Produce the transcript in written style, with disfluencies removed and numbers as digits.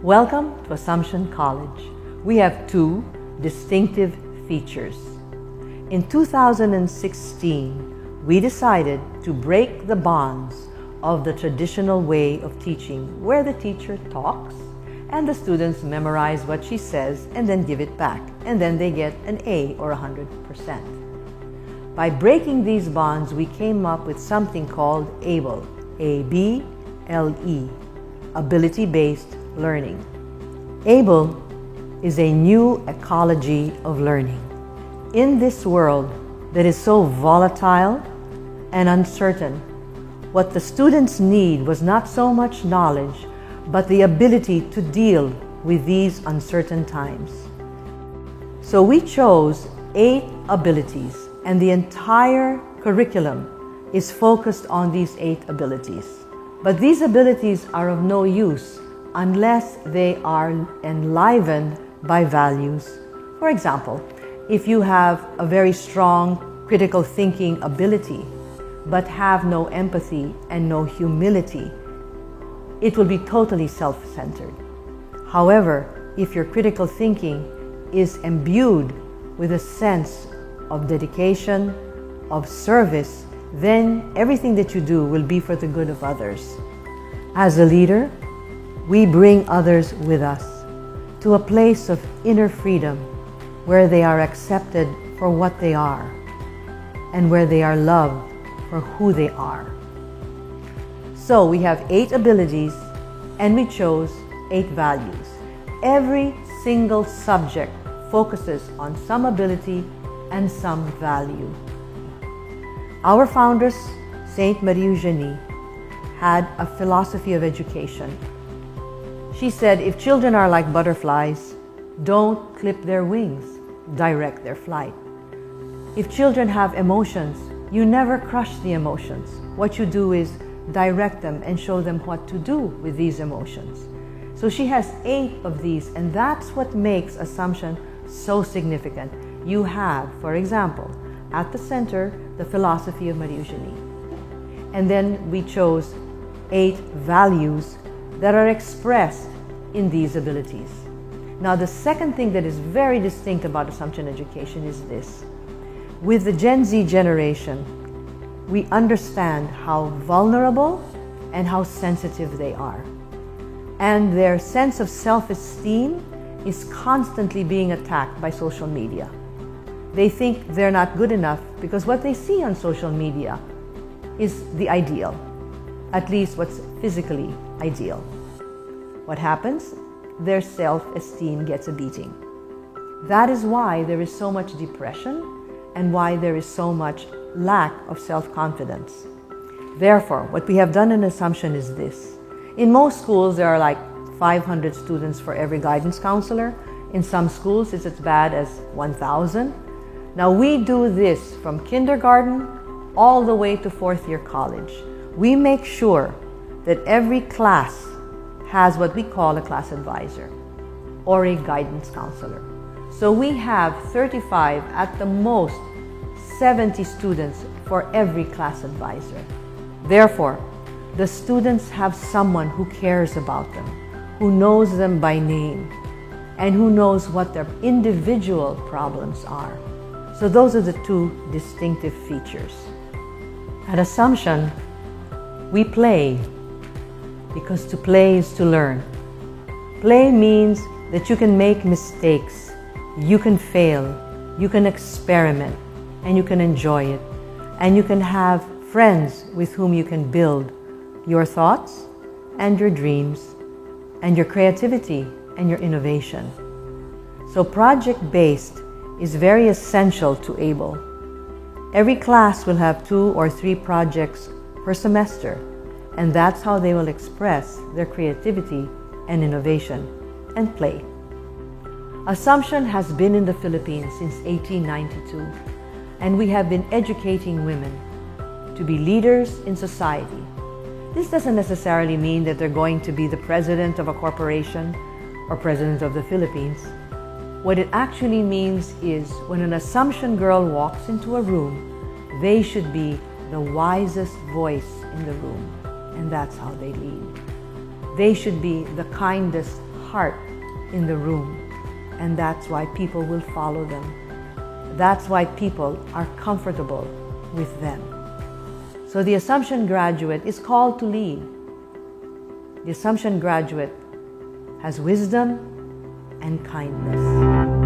Welcome to Assumption College. We have two distinctive features. In 2016, we decided to break the bonds of the traditional way of teaching, where the teacher talks and the students memorize what she says and then give it back, and then they get an A or 100%. By breaking these bonds, we came up with something called ABLE, A-B-L-E, Ability-Based Learning. ABLE is a new ecology of learning. In this world that is so volatile and uncertain, what the students need was not so much knowledge, but the ability to deal with these uncertain times. So we chose 8 abilities, and the entire curriculum is focused on these 8 abilities. But these abilities are of no use unless they are enlivened by values. For example, if you have a very strong critical thinking ability, but have no empathy and no humility, it will be totally self-centered. However, if your critical thinking is imbued with a sense of dedication, of service, then everything that you do will be for the good of others. As a leader, we bring others with us to a place of inner freedom where they are accepted for what they are and where they are loved for who they are. So we have 8 abilities and we chose 8 values. Every single subject focuses on some ability and some value. Our foundress, Sainte Marie Eugenie, had a philosophy of education. She said, if children are like butterflies, don't clip their wings, direct their flight. If children have emotions, you never crush the emotions. What you do is direct them and show them what to do with these emotions. So she has 8 of these, and that's what makes Assumption so significant. You have, for example, at the center, the philosophy of Marie Eugenie. And then we chose 8 values that are expressed in these abilities. Now, the second thing that is very distinct about Assumption education is this. With the Gen Z generation, we understand how vulnerable and how sensitive they are. And their sense of self-esteem is constantly being attacked by social media. They think they're not good enough because what they see on social media is the ideal, at least what's physically ideal. What happens? Their self-esteem gets a beating. That is why there is so much depression and why there is so much lack of self-confidence. Therefore, what we have done in Assumption is this. In most schools, there are like 500 students for every guidance counselor. In some schools, it's as bad as 1,000. Now, we do this from kindergarten all the way to 4th year college. We make sure that every class has what we call a class advisor or a guidance counselor. So we have 35, at the most 70 students for every class advisor. Therefore, the students have someone who cares about them, who knows them by name, and who knows what their individual problems are. So those are the 2 distinctive features. At Assumption, we play, because to play is to learn. Play means that you can make mistakes, you can fail, you can experiment, and you can enjoy it. And you can have friends with whom you can build your thoughts and your dreams and your creativity and your innovation. So project-based is very essential to ABLE. Every class will have 2 or 3 projects per semester, and that's how they will express their creativity and innovation and play. Assumption has been in the Philippines since 1892, and we have been educating women to be leaders in society. This doesn't necessarily mean that they're going to be the president of a corporation or president of the Philippines. What it actually means is when an Assumption girl walks into a room, they should be the wisest voice in the room, and that's how they lead. They should be the kindest heart in the room, and that's why people will follow them. That's why people are comfortable with them. So the Assumption graduate is called to lead. The Assumption graduate has wisdom and kindness.